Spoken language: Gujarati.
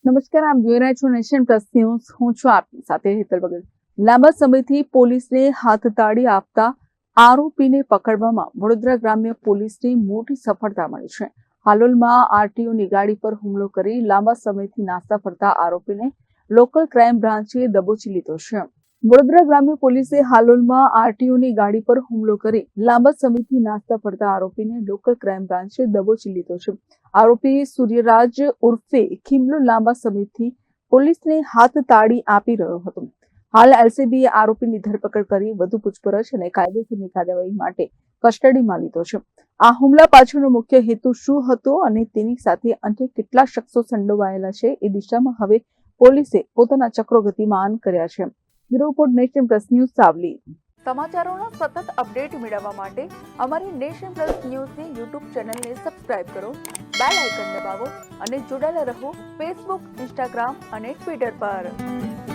નમસ્કાર, આપ જોઈ રહ્યા છો નેશન પ્લસ ન્યૂઝ. હું છું આપની સાથે હેતલ વગર. લાંબા સમયથી પોલીસને હાથતાળી આપતા આરોપીને પકડવામાં વડોદરા ગ્રામ્ય પોલીસને મોટી સફળતા મળી છે. હાલોલમાં આરટીઓની ગાડી પર હુમલો કરી લાંબા સમયથી નાસ્તા ફરતા આરોપીને લોકલ ક્રાઇમ બ્રાન્ચે દબોચી લીધો છે. વડોદરા ગ્રામ્ય પોલીસે હાલોલમાં આરટીઓની ગાડી પર હુમલો કરી લાંબા સમયથી નાસ્તા ફરતા આરોપીને લોકલ ક્રાઇમ બ્રાન્ચે દબોચી લીધો છે. આરોપી સૂર્યરાજ ઉર્ફે ખીમલો લાંબા સમયથી પોલીસને હાથતાળી આપી રહ્યો હતો. હાલ એલસીબીએ આરોપીની ધરપકડ કરી વધુ પૂછપરછ અને કાયદેસરની કાર્યવાહી માટે કસ્ટડીમાં લીધો છે. આ હુમલા પાછળનો મુખ્ય હેતુ શું હતો અને તેની સાથે અન્ય કેટલા શખ્સો સંડોવાયેલા છે એ દિશામાં હવે પોલીસે પોતાના ચક્રો ગતિમાન કર્યા છે. Bureau report nation plus news Savli. સમાચારોના સતત અપડેટ મેળવવા માટે અમારી નેશન પ્લસ ન્યૂઝની યુટ્યુબ ચેનલને સબસ્ક્રાઇબ કરો, બેલ આઇકન દબાવો અને જોડાયેલા રહો ફેસબુક, ઇન્સ્ટાગ્રામ અને ટ્વિટર પર.